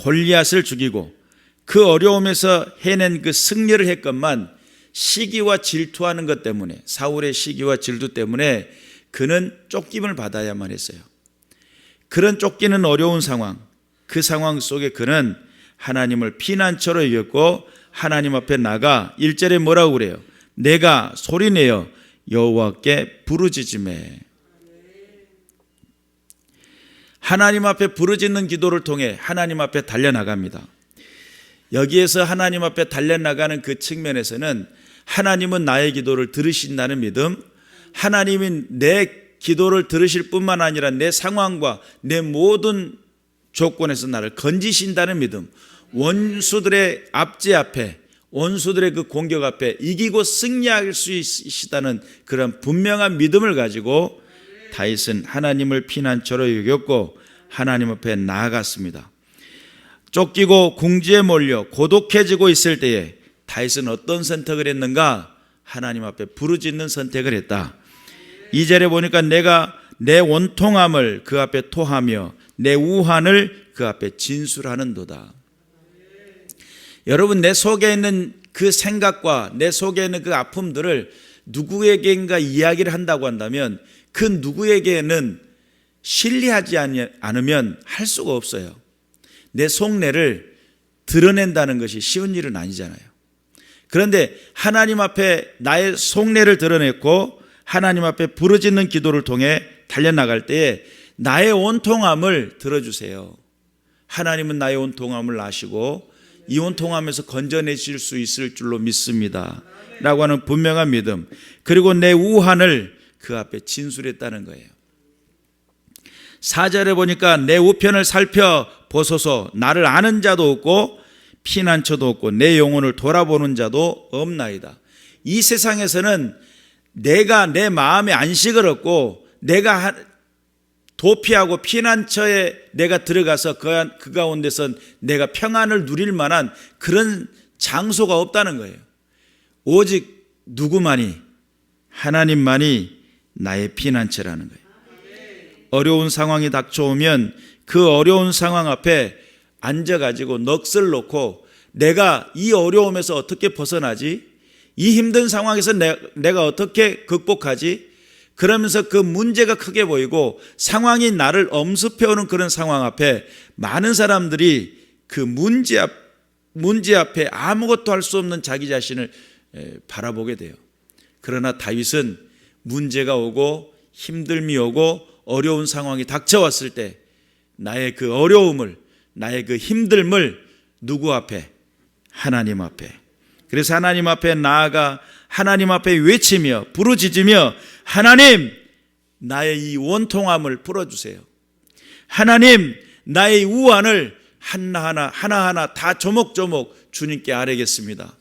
골리앗을 죽이고 그 어려움에서 해낸 그 승리를 했건만 시기와 질투하는 것 때문에, 사울의 시기와 질투 때문에 그는 쫓김을 받아야만 했어요. 그런 쫓기는 어려운 상황, 그 상황 속에 그는 하나님을 피난처로 여겼고 하나님 앞에 나가 1절에 뭐라고 그래요? 내가 소리내어 여호와께 부르짖음에. 하나님 앞에 부르짖는 기도를 통해 하나님 앞에 달려나갑니다. 여기에서 하나님 앞에 달려나가는 그 측면에서는 하나님은 나의 기도를 들으신다는 믿음, 하나님이 내 기도를 들으실 뿐만 아니라 내 상황과 내 모든 조건에서 나를 건지신다는 믿음, 원수들의 압제 앞에, 원수들의 그 공격 앞에 이기고 승리할 수 있다는 그런 분명한 믿음을 가지고 다윗은 하나님을 피난처로 여겼고 하나님 앞에 나아갔습니다. 쫓기고 궁지에 몰려 고독해지고 있을 때에 다윗은 어떤 선택을 했는가? 하나님 앞에 부르짖는 선택을 했다. 2절에 보니까 내가 내 원통함을 그 앞에 토하며 내 우환을 그 앞에 진술하는도다. 여러분, 내 속에 있는 그 생각과 내 속에 있는 그 아픔들을 누구에게인가 이야기를 한다고 한다면 그 누구에게는 신뢰하지 않으면 할 수가 없어요. 내 속내를 드러낸다는 것이 쉬운 일은 아니잖아요. 그런데 하나님 앞에 나의 속내를 드러냈고 하나님 앞에 부르짖는 기도를 통해 달려나갈 때에 나의 온통함을 들어주세요. 하나님은 나의 온통함을 아시고 이 온통함에서 건져내실 수 있을 줄로 믿습니다 라고 하는 분명한 믿음, 그리고 내 우환을 그 앞에 진술했다는 거예요. 4절에 보니까 내 우편을 살펴보소서. 나를 아는 자도 없고 피난처도 없고 내 영혼을 돌아보는 자도 없나이다. 이 세상에서는 내가 내 마음의 안식을 얻고 내가 도피하고 피난처에 내가 들어가서 그 가운데서 내가 평안을 누릴 만한 그런 장소가 없다는 거예요. 오직 누구만이, 하나님만이 나의 피난처라는 거예요. 어려운 상황이 닥쳐오면 그 어려운 상황 앞에 앉아가지고 넋을 놓고 내가 이 어려움에서 어떻게 벗어나지? 이 힘든 상황에서 내가 어떻게 극복하지? 그러면서 그 문제가 크게 보이고 상황이 나를 엄습해오는 그런 상황 앞에 많은 사람들이 그 문제 앞에 아무것도 할 수 없는 자기 자신을 바라보게 돼요. 그러나 다윗은 문제가 오고 힘듦이 오고 어려운 상황이 닥쳐왔을 때 나의 그 어려움을, 나의 그 힘듦을 누구 앞에? 하나님 앞에. 그래서 하나님 앞에 나아가 하나님 앞에 외치며 부르짖으며 하나님, 나의 이 원통함을 풀어주세요. 하나님, 나의 우환을 하나하나 다 조목조목 주님께 아뢰겠습니다.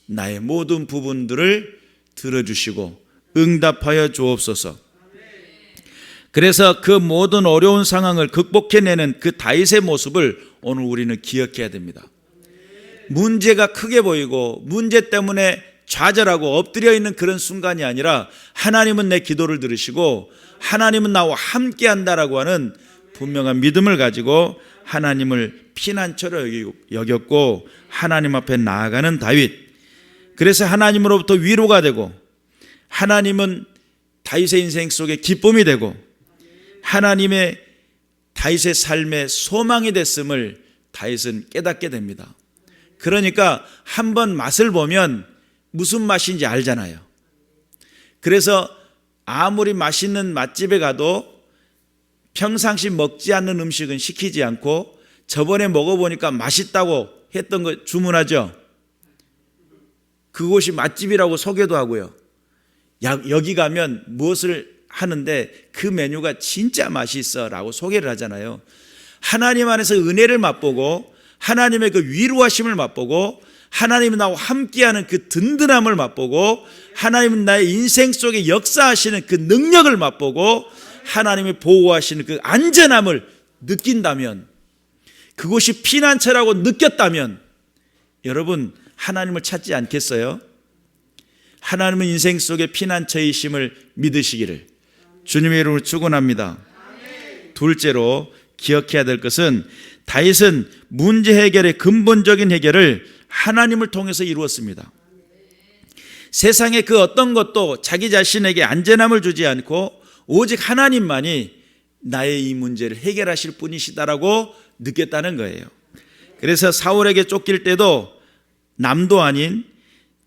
나의 모든 부분들을 들어주시고 응답하여 주옵소서. 그래서 그 모든 어려운 상황을 극복해내는 그 다윗의 모습을 오늘 우리는 기억해야 됩니다. 문제가 크게 보이고 문제 때문에 좌절하고 엎드려 있는 그런 순간이 아니라 하나님은 내 기도를 들으시고 하나님은 나와 함께 한다라고 하는 분명한 믿음을 가지고 하나님을 피난처로 여겼고 하나님 앞에 나아가는 다윗. 그래서 하나님으로부터 위로가 되고 하나님은 다윗의 인생 속에 기쁨이 되고 하나님의 다윗의 삶의 소망이 됐음을 다윗은 깨닫게 됩니다. 그러니까 한번 맛을 보면 무슨 맛인지 알잖아요. 그래서 아무리 맛있는 맛집에 가도 평상시 먹지 않는 음식은 시키지 않고 저번에 먹어보니까 맛있다고 했던 거 주문하죠. 그곳이 맛집이라고 소개도 하고요. 여기 가면 무엇을 하는데 그 메뉴가 진짜 맛있어 라고 소개를 하잖아요. 하나님 안에서 은혜를 맛보고 하나님의 그 위로하심을 맛보고 하나님이 나와 함께하는 그 든든함을 맛보고 하나님은 나의 인생 속에 역사하시는 그 능력을 맛보고 하나님이 보호하시는 그 안전함을 느낀다면, 그곳이 피난처라고 느꼈다면 여러분 둘째로 찾지 않겠어요? 하나님은 인생 속에 피난처이심을 믿으시기를 주님의 이름으로 축원합니다. 둘째로 기억해야 될 것은 다윗은 문제 해결의 근본적인 해결을 하나님을 통해서 이루었습니다. 세상의 그 어떤 것도 자기 자신에게 안전함을 주지 않고 오직 하나님만이 나의 이 문제를 해결하실 분이시다라고 느꼈다는 거예요. 그래서 사울에게 쫓길 때도 남도 아닌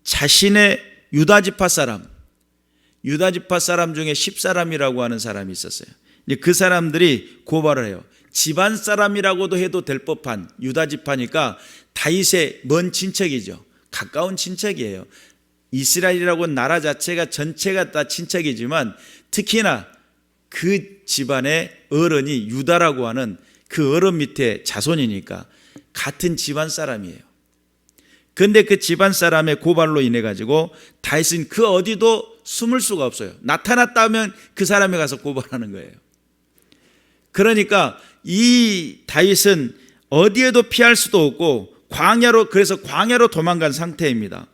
자신의 유다지파 사람 중에 10사람이라고 하는 사람이 있었어요. 그 사람들이 고발을 해요. 집안 사람이라고도 해도 될 법한 유다지파니까 다윗의 먼 친척이죠. 가까운 친척이에요. 이스라엘이라고 나라 자체가 전체가 다 친척이지만 특히나 그 집안의 어른이 유다라고 하는 그 어른 밑에 자손이니까 같은 집안 사람이에요. 그런데 그 집안 사람의 고발로 인해 가지고 다윗은 그 어디도 숨을 수가 없어요. 나타났다 하면 그 사람이 가서 고발하는 거예요. 그러니까 이 다윗은 어디에도 피할 수도 없고 그래서 광야로 도망간 상태입니다.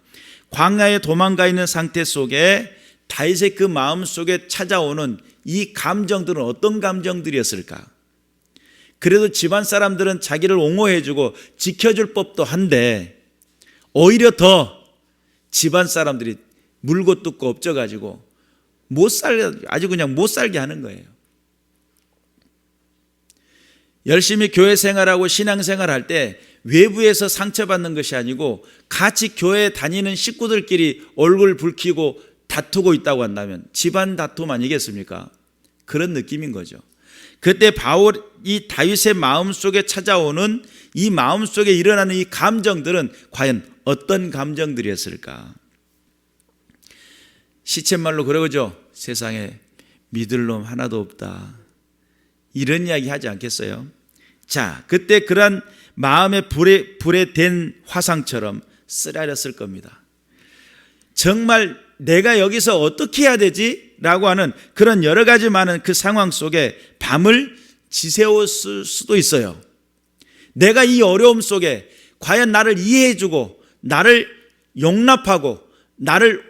광야에 도망가 있는 상태 속에 다윗의 그 마음 속에 찾아오는 이 감정들은 어떤 감정들이었을까? 그래도 집안 사람들은 자기를 옹호해주고 지켜줄 법도 한데 오히려 더 집안 사람들이 물고 뜯고 엎져가지고 아주 그냥 못 살게 하는 거예요. 열심히 교회 생활하고 신앙생활할 때 외부에서 상처받는 것이 아니고 같이 교회 다니는 식구들끼리 얼굴 붉히고 다투고 있다고 한다면 집안 다툼 아니겠습니까? 그런 느낌인 거죠. 그때 이 다윗의 마음속에 찾아오는 이 마음속에 일어나는 이 감정들은 과연 어떤 감정들이었을까? 시쳇말로 그러죠. 세상에 믿을 놈 하나도 없다. 이런 이야기 하지 않겠어요? 자, 그때 그러한 마음의 불에 댄 화상처럼 쓰라렸을 겁니다. 정말 내가 여기서 어떻게 해야 되지? 라고 하는 그런 여러 가지 많은 그 상황 속에 밤을 지새웠을 수도 있어요. 내가 이 어려움 속에 과연 나를 이해해주고 나를 용납하고 나를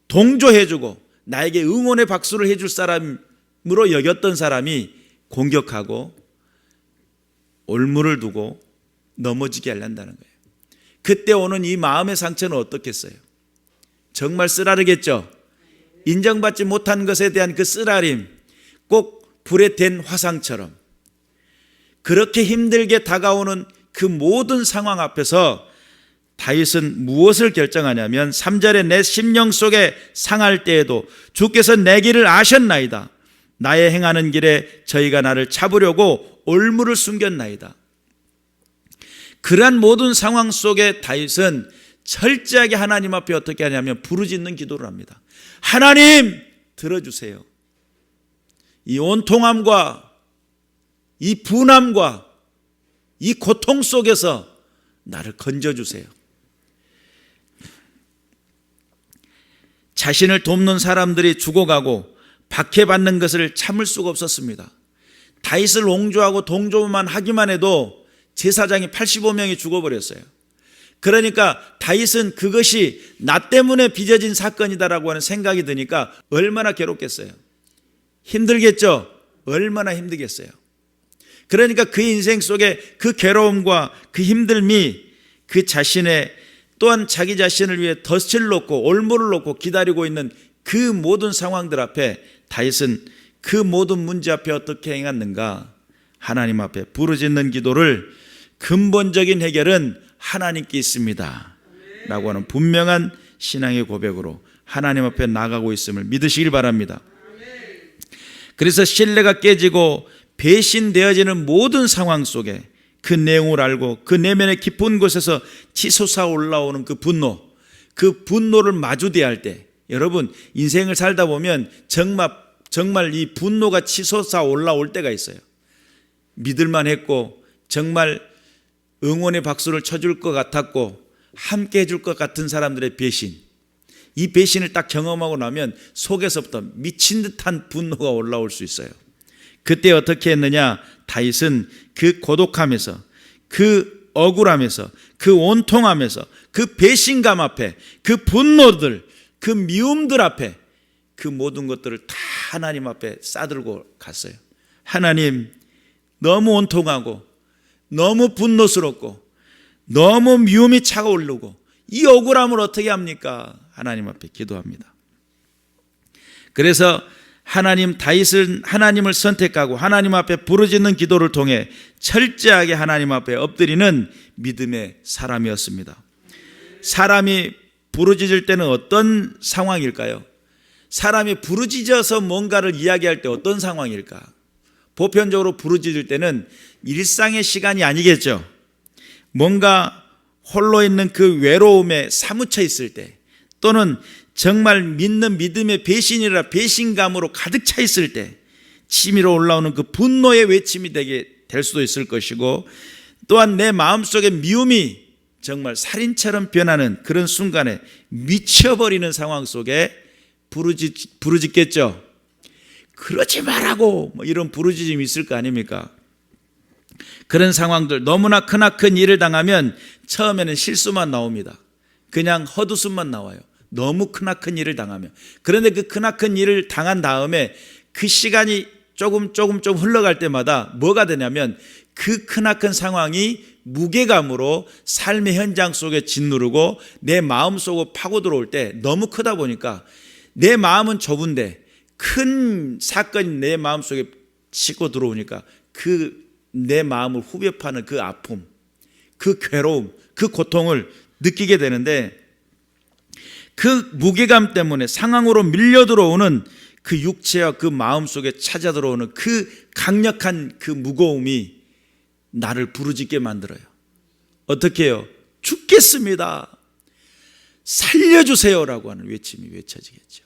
동조해주고 나에게 응원의 박수를 해줄 사람으로 여겼던 사람이 공격하고 올무를 두고 넘어지게 하려한다는 거예요. 그때 오는 이 마음의 상처는 어떻겠어요? 정말 쓰라르겠죠. 인정받지 못한 것에 대한 그 쓰라림, 꼭 불에 댄 화상처럼 그렇게 힘들게 다가오는 그 모든 상황 앞에서 다윗은 무엇을 결정하냐면 3절에 내 심령 속에 상할 때에도 주께서 내 길을 아셨나이다. 나의 행하는 길에 저희가 나를 잡으려고 올무를 숨겼나이다. 그러한 모든 상황 속에 다윗은 철저하게 하나님 앞에 어떻게 하냐면 부르짖는 기도를 합니다. 하나님 들어주세요. 이 온통함과 이 분함과 이 고통 속에서 나를 건져주세요. 자신을 돕는 사람들이 죽어가고 박해받는 것을 참을 수가 없었습니다. 다윗을 옹조하고 동조만 하기만 해도 제사장이 85명이 죽어버렸어요. 그러니까 다윗은 그것이 나 때문에 빚어진 사건이다라고 하는 생각이 드니까 얼마나 괴롭겠어요. 힘들겠죠. 얼마나 힘들겠어요. 그러니까 그 인생 속에 그 괴로움과 그 힘듦이 그 자신의 또한 자기 자신을 위해 덫을 놓고 올무를 놓고 기다리고 있는 그 모든 상황들 앞에 다윗은 그 모든 문제 앞에 어떻게 행했는가? 하나님 앞에 부르짖는 기도를 근본적인 해결은 하나님께 있습니다 라고 하는 분명한 신앙의 고백으로 하나님 앞에 나가고 있음을 믿으시길 바랍니다. 그래서 신뢰가 깨지고 배신되어지는 모든 상황 속에 그 내용을 알고 그 내면의 깊은 곳에서 치솟아 올라오는 그 분노를 마주대할 때, 여러분 인생을 살다 보면 정말 이 분노가 치솟아 올라올 때가 있어요. 믿을만 했고 정말 응원의 박수를 쳐줄 것 같았고 함께 해줄 것 같은 사람들의 배신, 이 배신을 딱 경험하고 나면 속에서부터 미친 듯한 분노가 올라올 수 있어요. 그때 어떻게 했느냐? 다윗은 그 고독함에서, 그 억울함에서, 그 온통함에서, 그 배신감 앞에, 그 분노들, 그 미움들 앞에 그 모든 것들을 다 하나님 앞에 싸들고 갔어요. 하나님, 너무 온통하고 너무 분노스럽고 너무 미움이 차가오르고 이 억울함을 어떻게 합니까? 하나님 앞에 기도합니다. 그래서 다윗은 하나님을 선택하고 하나님 앞에 부르짖는 기도를 통해 철저하게 하나님 앞에 엎드리는 믿음의 사람이었습니다. 사람이 부르짖을 때는 어떤 상황일까요? 사람이 부르짖어서 뭔가를 이야기할 때 어떤 상황일까? 보편적으로 부르짖을 때는 일상의 시간이 아니겠죠. 뭔가 홀로 있는 그 외로움에 사무쳐 있을 때, 또는 정말 믿는 믿음의 배신이라 배신감으로 가득 차 있을 때 치밀어 올라오는 그 분노의 외침이 될 수도 있을 것이고, 또한 내 마음속에 미움이 정말 살인처럼 변하는 그런 순간에 미쳐버리는 상황 속에 부르짖겠죠. 그러지 말라고 이런 부르짖음이 있을 거 아닙니까? 그런 상황들, 너무나 크나큰 일을 당하면 처음에는 실수만 나옵니다. 그냥 헛웃음만 나와요. 너무 크나큰 일을 당하면. 그런데 그 크나큰 일을 당한 다음에 그 시간이 조금 흘러갈 때마다 뭐가 되냐면 그 크나큰 상황이 무게감으로 삶의 현장 속에 짓누르고 내 마음 속으로 파고 들어올 때 너무 크다 보니까 내 마음은 좁은데 큰 사건이 내 마음 속에 치고 들어오니까 그 내 마음을 후벼 파는 그 아픔, 그 괴로움, 그 고통을 느끼게 되는데, 그 무게감 때문에 상황으로 밀려 들어오는 그 육체와 그 마음 속에 찾아 들어오는 그 강력한 그 무거움이 나를 부르짖게 만들어요. 어떻게 해요? 죽겠습니다, 살려주세요라고 하는 외침이 외쳐지겠죠.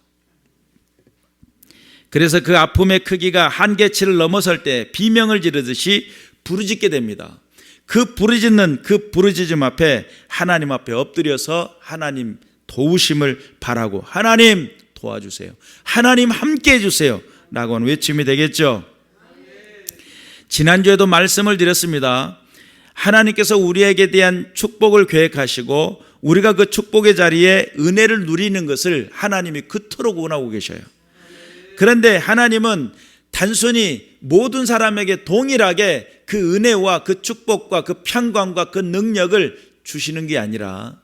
그래서 그 아픔의 크기가 한계치를 넘어설 때 비명을 지르듯이 부르짖게 됩니다. 그 부르짖음 앞에 하나님 앞에 엎드려서 하나님 도우심을 바라고, 하나님 도와주세요, 하나님 함께 해주세요 라고 하는 외침이 되겠죠. 지난주에도 말씀을 드렸습니다. 하나님께서 우리에게 대한 축복을 계획하시고 우리가 그 축복의 자리에 은혜를 누리는 것을 하나님이 그토록 원하고 계셔요. 그런데 하나님은 단순히 모든 사람에게 동일하게 그 은혜와 그 축복과 그 평강과 그 능력을 주시는 게 아니라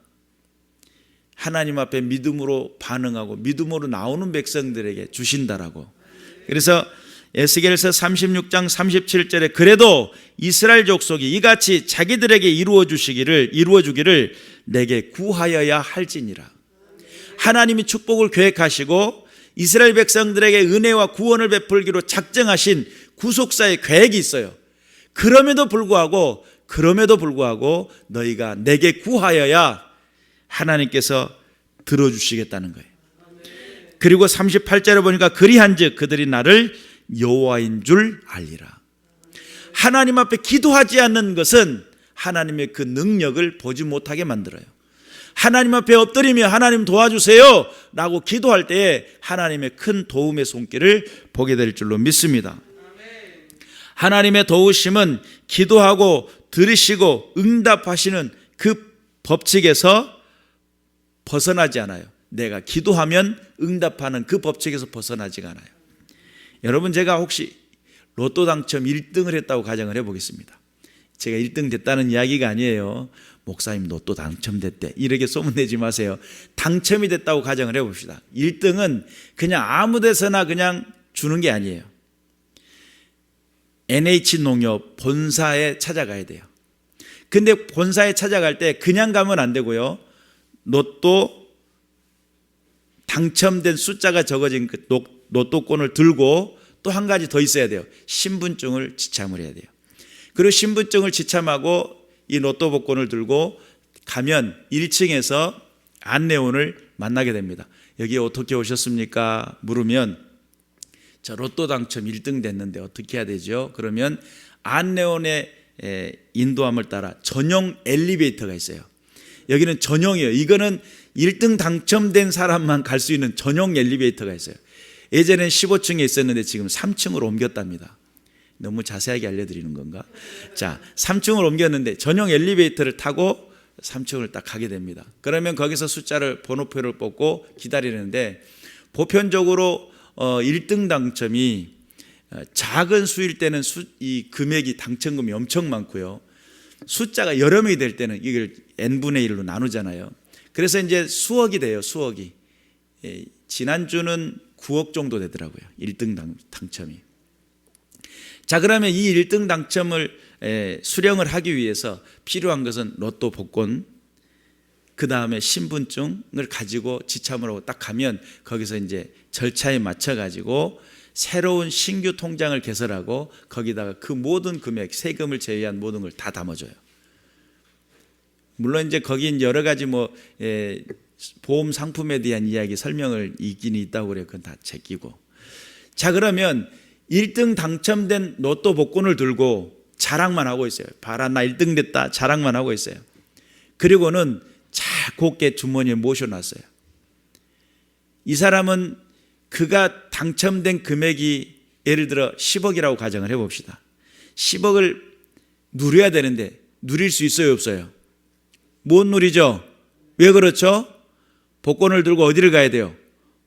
하나님 앞에 믿음으로 반응하고 믿음으로 나오는 백성들에게 주신다라고. 그래서 에스겔서 36장 37절에 그래도 이스라엘 족속이 이같이 자기들에게 이루어주기를 내게 구하여야 할지니라. 하나님이 축복을 계획하시고 이스라엘 백성들에게 은혜와 구원을 베풀기로 작정하신 구속사의 계획이 있어요. 그럼에도 불구하고 너희가 내게 구하여야 하나님께서 들어주시겠다는 거예요. 그리고 38절에 보니까 그리한즉 그들이 나를 여호와인 줄 알리라. 하나님 앞에 기도하지 않는 것은 하나님의 그 능력을 보지 못하게 만들어요. 하나님 앞에 엎드리며 하나님 도와주세요 라고 기도할 때에 하나님의 큰 도움의 손길을 보게 될 줄로 믿습니다. 하나님의 도우심은 기도하고 들으시고 응답하시는 그 법칙에서 벗어나지 않아요. 내가 기도하면 응답하는 그 법칙에서 벗어나지가 않아요. 여러분, 제가 혹시 로또 당첨 1등을 했다고 가정을 해보겠습니다. 제가 1등 됐다는 이야기가 아니에요. 목사님 로또 당첨됐대 이렇게 소문내지 마세요. 당첨이 됐다고 가정을 해봅시다. 1등은 그냥 아무 데서나 그냥 주는 게 아니에요. NH농협 본사에 찾아가야 돼요. 근데 본사에 찾아갈 때 그냥 가면 안 되고요. 로또 당첨된 숫자가 적어진 그 로또권을 들고 또 한 가지 더 있어야 돼요. 신분증을 지참을 해야 돼요. 그리고 신분증을 지참하고 이 로또 복권을 들고 가면 1층에서 안내원을 만나게 됩니다. 여기 어떻게 오셨습니까? 물으면 저 로또 당첨 1등 됐는데 어떻게 해야 되죠? 그러면 안내원의 인도함을 따라 전용 엘리베이터가 있어요. 여기는 전용이에요. 이거는 1등 당첨된 사람만 갈 수 있는 전용 엘리베이터가 있어요. 예전엔 15층에 있었는데 지금 3층으로 옮겼답니다. 너무 자세하게 알려드리는 건가? 자, 3층을 옮겼는데 전용 엘리베이터를 타고 3층을 딱 가게 됩니다. 그러면 거기서 번호표를 뽑고 기다리는데 보편적으로 1등 당첨이 작은 수일 때는 이 금액이 당첨금이 엄청 많고요. 숫자가 여러 명이 될 때는 이걸 n분의 1로 나누잖아요. 그래서 이제 수억이 돼요. 수억이. 지난주는 9억 정도 되더라고요. 1등 당첨이. 자, 그러면 이 1등 당첨을 수령을 하기 위해서 필요한 것은 로또 복권, 그 다음에 신분증을 가지고 지참으로 딱 가면 거기서 이제 절차에 맞춰 가지고 새로운 신규 통장을 개설하고 거기다가 그 모든 금액, 세금을 제외한 모든 걸 다 담아줘요. 물론 이제 거기 여러 가지 보험 상품에 대한 이야기 설명을 있긴 있다고 그래요. 그건 다 제끼고. 자, 그러면 1등 당첨된 로또 복권을 들고 자랑만 하고 있어요. 봐라, 나 1등 됐다. 자랑만 하고 있어요. 그리고는 잘 곱게 주머니에 모셔놨어요. 이 사람은 그가 당첨된 금액이 예를 들어 10억이라고 가정을 해봅시다. 10억을 누려야 되는데 누릴 수 있어요, 없어요? 못 누리죠? 왜 그렇죠? 복권을 들고 어디를 가야 돼요?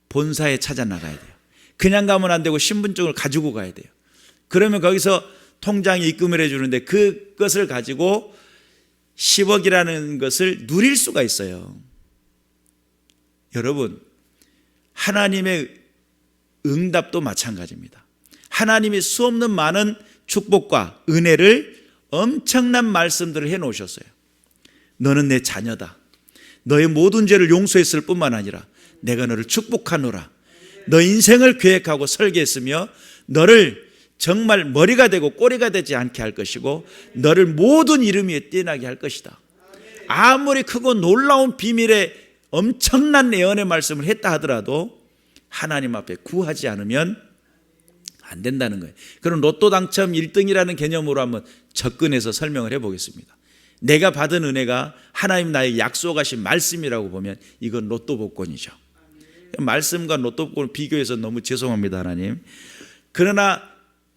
본사에 찾아 나가야 돼요. 그냥 가면 안 되고 신분증을 가지고 가야 돼요. 그러면 거기서 통장에 입금을 해주는데 그것을 가지고 10억이라는 것을 누릴 수가 있어요. 여러분, 하나님의 응답도 마찬가지입니다. 하나님이 수없는 많은 축복과 은혜를 엄청난 말씀들을 해놓으셨어요. 너는 내 자녀다. 너의 모든 죄를 용서했을 뿐만 아니라 내가 너를 축복하노라. 너 인생을 계획하고 설계했으며 너를 정말 머리가 되고 꼬리가 되지 않게 할 것이고 너를 모든 이름 위에 뛰어나게 할 것이다. 아무리 크고 놀라운 비밀의 엄청난 예언의 말씀을 했다 하더라도 하나님 앞에 구하지 않으면 안 된다는 거예요. 그럼 로또 당첨 1등이라는 개념으로 한번 접근해서 설명을 해보겠습니다. 내가 받은 은혜가 하나님 나에게 약속하신 말씀이라고 보면 이건 로또 복권이죠. 말씀과 로또 복권을 비교해서 너무 죄송합니다, 하나님. 그러나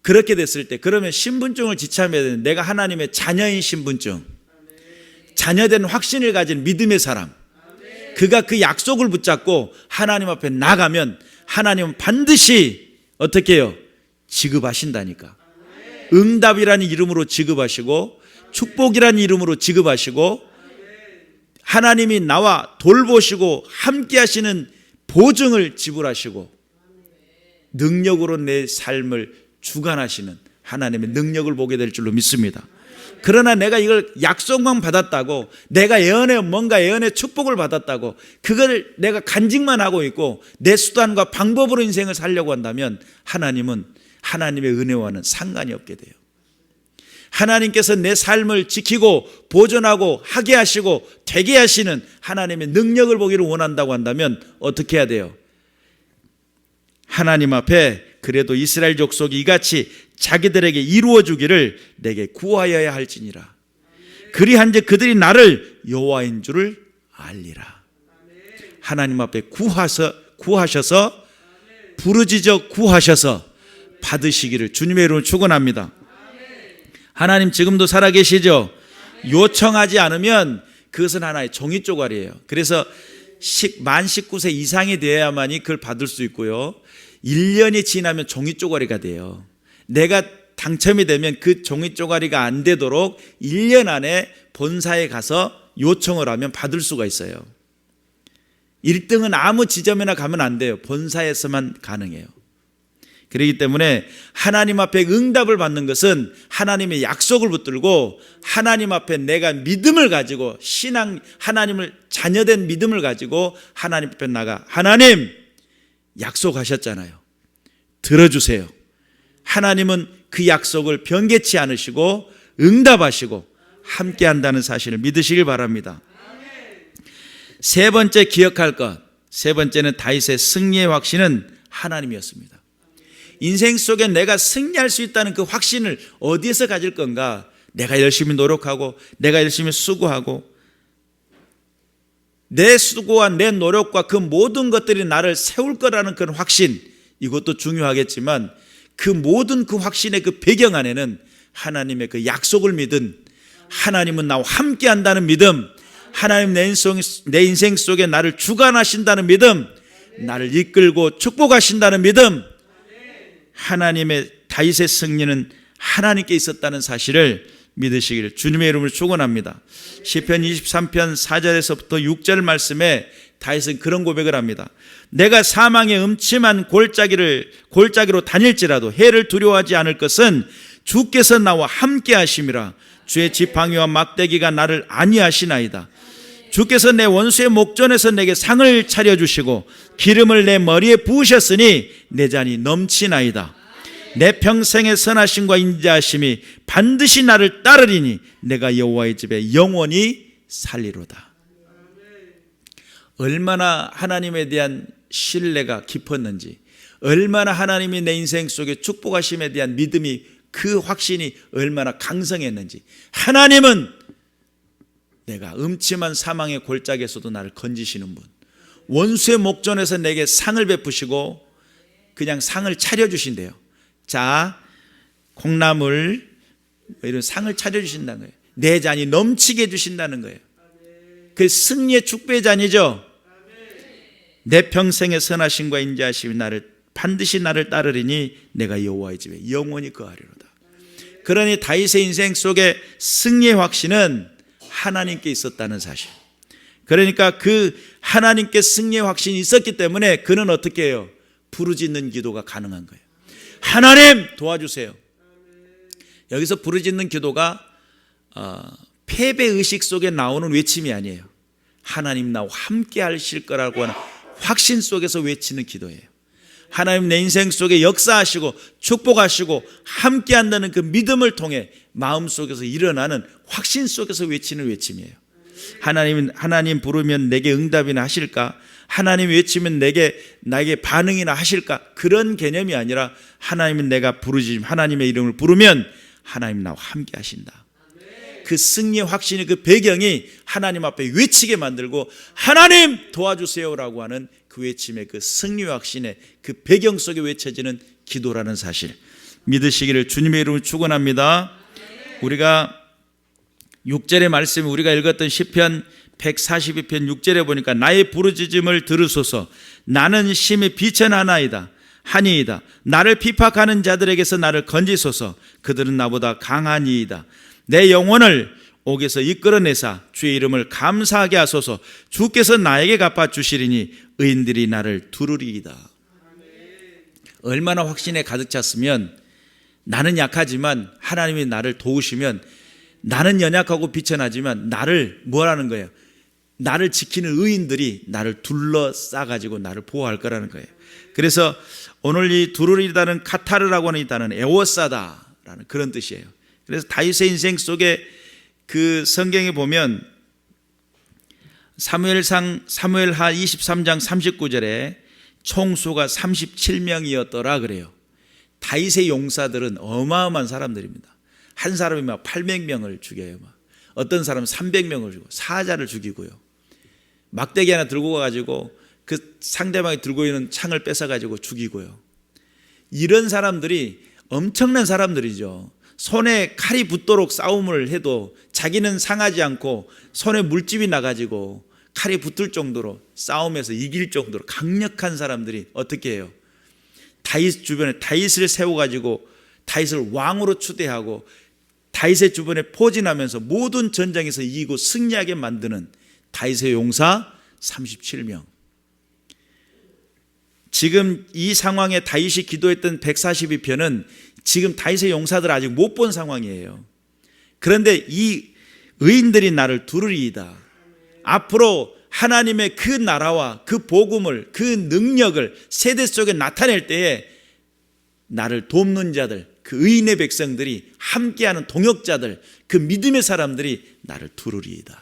그렇게 됐을 때 그러면 신분증을 지참해야 되는, 내가 하나님의 자녀인 신분증, 자녀된 확신을 가진 믿음의 사람, 그가 그 약속을 붙잡고 하나님 앞에 나가면 하나님은 반드시 어떻게 해요? 지급하신다니까. 응답이라는 이름으로 지급하시고 축복이라는 이름으로 지급하시고 하나님이 나와 돌보시고 함께 하시는 보증을 지불하시고 능력으로 내 삶을 주관하시는 하나님의 능력을 보게 될 줄로 믿습니다. 그러나 내가 이걸 약속만 받았다고, 내가 뭔가 예언의 축복을 받았다고 그걸 내가 간직만 하고 있고 내 수단과 방법으로 인생을 살려고 한다면 하나님은 하나님의 은혜와는 상관이 없게 돼요. 하나님께서 내 삶을 지키고 보존하고 하게 하시고 되게 하시는 하나님의 능력을 보기를 원한다고 한다면 어떻게 해야 돼요? 하나님 앞에 그래도 이스라엘 족속이 이같이 자기들에게 이루어 주기를 내게 구하여야 할지니라. 그리한즉 그들이 나를 여호와인 줄을 알리라. 하나님 앞에 구하셔서 부르짖어 구하셔서 받으시기를 주님의 이름으로 축원합니다. 하나님 지금도 살아계시죠? 요청하지 않으면 그것은 하나의 종이 쪼가리예요. 그래서 만 19세 이상이 되어야만이 그걸 받을 수 있고요. 1년이 지나면 종이 쪼가리가 돼요. 내가 당첨이 되면 그 종이 쪼가리가 안 되도록 1년 안에 본사에 가서 요청을 하면 받을 수가 있어요. 1등은 아무 지점에나 가면 안 돼요. 본사에서만 가능해요. 그렇기 때문에 하나님 앞에 응답을 받는 것은 하나님의 약속을 붙들고 하나님 앞에 내가 믿음을 가지고 하나님을 자녀된 믿음을 가지고 하나님 앞에 나가, 하나님 약속하셨잖아요. 들어주세요. 하나님은 그 약속을 변개치 않으시고 응답하시고 함께 한다는 사실을 믿으시길 바랍니다. 세 번째 기억할 것, 세 번째는 다윗의 승리의 확신은 하나님이었습니다. 인생 속에 내가 승리할 수 있다는 그 확신을 어디에서 가질 건가? 내가 열심히 노력하고 내가 열심히 수고하고 내 수고와 내 노력과 그 모든 것들이 나를 세울 거라는 그런 확신, 이것도 중요하겠지만 그 모든 그 확신의 그 배경 안에는 하나님의 그 약속을 믿은, 하나님은 나와 함께 한다는 믿음, 하나님 내 인생 속에 나를 주관하신다는 믿음, 나를 이끌고 축복하신다는 믿음, 하나님의 다윗의 승리는 하나님께 있었다는 사실을 믿으시기를 주님의 이름으로 축원합니다. 시편 23편 4절에서부터 6절 말씀에 다윗은 그런 고백을 합니다. 내가 사망의 음침한 골짜기로 다닐지라도 해를 두려워하지 않을 것은 주께서 나와 함께 하심이라. 주의 지팡이와 막대기가 나를 안위하시나이다. 주께서 내 원수의 목전에서 내게 상을 차려주시고 기름을 내 머리에 부으셨으니 내 잔이 넘치나이다. 내 평생의 선하심과 인자하심이 반드시 나를 따르리니 내가 여호와의 집에 영원히 살리로다. 얼마나 하나님에 대한 신뢰가 깊었는지, 얼마나 하나님이 내 인생 속에 축복하심에 대한 믿음이, 그 확신이 얼마나 강성했는지. 하나님은 내가 음침한 사망의 골짜기에서도 나를 건지시는 분, 원수의 목전에서 내게 상을 베푸시고 그냥 상을 차려주신대요. 자, 콩나물 이런 상을 차려주신다는 거예요. 내 잔이 넘치게 해주신다는 거예요. 그 승리의 축배의 잔이죠. 내 평생의 선하심과 인자하심이 반드시 나를 따르리니 내가 여호와의 집에 영원히 거하리로다. 그러니 다윗의 인생 속에 승리의 확신은 하나님께 있었다는 사실. 그러니까 그 하나님께 승리의 확신이 있었기 때문에 그는 어떻게 해요? 부르짖는 기도가 가능한 거예요. 하나님 도와주세요. 여기서 부르짖는 기도가 패배의식 속에 나오는 외침이 아니에요. 하나님 나와 함께 하실 거라고 하는 확신 속에서 외치는 기도예요. 하나님 내 인생 속에 역사하시고 축복하시고 함께 한다는 그 믿음을 통해 마음속에서 일어나는 확신 속에서 외치는 외침이에요. 하나님 부르면 내게 응답이나 하실까? 하나님 외치면 나에게 반응이나 하실까? 그런 개념이 아니라 하나님은 내가 하나님의 이름을 부르면 하나님 나와 함께 하신다. 그 승리의 확신의 그 배경이 하나님 앞에 외치게 만들고 하나님 도와주세요라고 하는 그 외침의 그 승리 확신의 그 배경 속에 외쳐지는 기도라는 사실 믿으시기를 주님의 이름으로 축원합니다. 우리가 6절의 말씀이 우리가 읽었던 시편 142편 6절에 보니까 나의 부르짖음을 들으소서. 나는 심히 비천하나이다. 나를 핍박하는 자들에게서 나를 건지소서. 그들은 나보다 강하니이다. 내 영혼을 옥에서 이끌어내사 주의 이름을 감사하게 하소서. 주께서 나에게 갚아주시리니 의인들이 나를 두루리이다. 얼마나 확신에 가득 찼으면 나는 약하지만 하나님이 나를 도우시면 나는 연약하고 비천하지만 나를 뭐라는 거예요? 나를 지키는 의인들이 나를 둘러싸가지고 나를 보호할 거라는 거예요. 그래서 오늘 이 두루리다는 카타르라고 하는 이 단어는 에워싸다라는 그런 뜻이에요. 그래서 다윗의 인생 속에 그 성경에 보면 사무엘하 23장 39절에 총수가 37명이었더라 그래요. 다윗의 용사들은 어마어마한 사람들입니다. 한 사람이 막 800명을 죽여요. 어떤 사람은 300명을 죽이고 사자를 죽이고요. 막대기 하나 들고 가가지고 그 상대방이 들고 있는 창을 뺏어가지고 죽이고요. 이런 사람들이 엄청난 사람들이죠. 손에 칼이 붙도록 싸움을 해도 자기는 상하지 않고 손에 물집이 나가지고 칼이 붙을 정도로 싸움에서 이길 정도로 강력한 사람들이 어떻게 해요? 다윗 주변에 다윗을 세워가지고 다윗을 왕으로 추대하고 다윗의 주변에 포진하면서 모든 전장에서 이기고 승리하게 만드는 다윗의 용사 37명. 지금 이 상황에 다윗이 기도했던 142편은 지금 다윗의 용사들 아직 못 본 상황이에요. 그런데 이 의인들이 나를 두루리이다. 앞으로 하나님의 그 나라와 그 복음을, 그 능력을 세대 속에 나타낼 때에 나를 돕는 자들, 그 의인의 백성들이 함께하는 동역자들, 그 믿음의 사람들이 나를 두루리이다.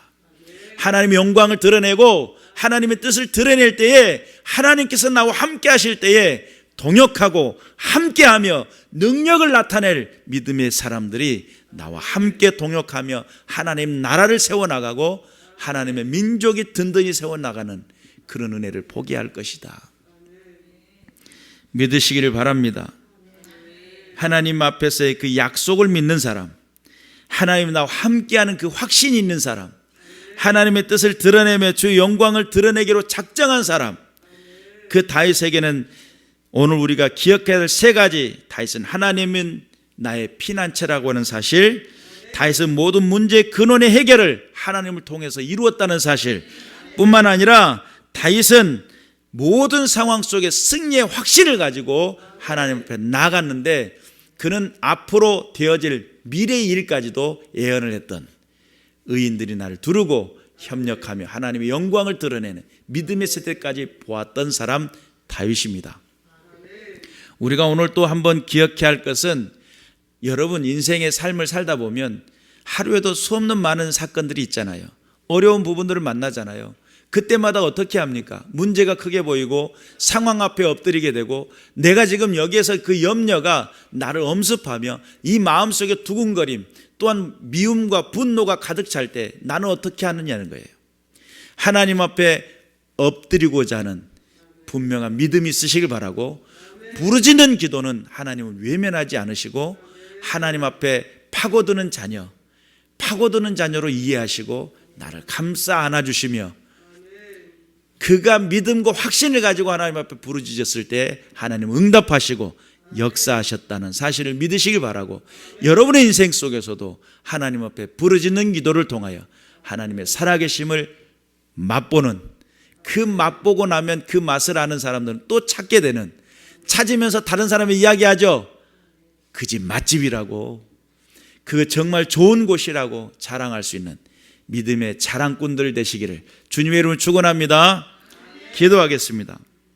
하나님의 영광을 드러내고 하나님의 뜻을 드러낼 때에 하나님께서 나와 함께 하실 때에 동역하고 함께하며 능력을 나타낼 믿음의 사람들이 나와 함께 동역하며 하나님 나라를 세워나가고 하나님의 민족이 든든히 세워나가는 그런 은혜를 보게 할 것이다. 믿으시기를 바랍니다. 하나님 앞에서의 그 약속을 믿는 사람, 하나님 나와 함께하는 그 확신이 있는 사람, 하나님의 뜻을 드러내며 주의 영광을 드러내기로 작정한 사람, 그 다윗에게는 오늘 우리가 기억해야 될 세 가지, 다윗은 하나님은 나의 피난처라고 하는 사실, 다윗은 모든 문제의 근원의 해결을 하나님을 통해서 이루었다는 사실 뿐만 아니라 다윗은 모든 상황 속에 승리의 확신을 가지고 하나님 앞에 나갔는데 그는 앞으로 되어질 미래의 일까지도 예언을 했던 의인들이 나를 두르고 협력하며 하나님의 영광을 드러내는 믿음의 세대까지 보았던 사람 다윗입니다. 우리가 오늘 또 한번 기억해야 할 것은 여러분 인생의 삶을 살다 보면 하루에도 수없는 많은 사건들이 있잖아요. 어려운 부분들을 만나잖아요. 그때마다 어떻게 합니까? 문제가 크게 보이고 상황 앞에 엎드리게 되고 내가 지금 여기에서 그 염려가 나를 엄습하며 이 마음속에 두근거림 또한 미움과 분노가 가득 찰 때 나는 어떻게 하느냐는 거예요. 하나님 앞에 엎드리고자 하는 분명한 믿음이 있으시길 바라고 부르짖는 기도는 하나님을 외면하지 않으시고 하나님 앞에 파고드는 자녀로 이해하시고 나를 감싸 안아주시며 그가 믿음과 확신을 가지고 하나님 앞에 부르짖었을 때 하나님은 응답하시고 역사하셨다는 사실을 믿으시길 바라고 여러분의 인생 속에서도 하나님 앞에 부르짖는 기도를 통하여 하나님의 살아계심을 맛보는 그 맛보고 나면 그 맛을 아는 사람들은 또 찾게 되는 찾으면서 다른 사람이 이야기하죠. 그 집 맛집이라고 그 정말 좋은 곳이라고 자랑할 수 있는 믿음의 자랑꾼들 되시기를 주님의 이름으로 축원합니다. 기도하겠습니다.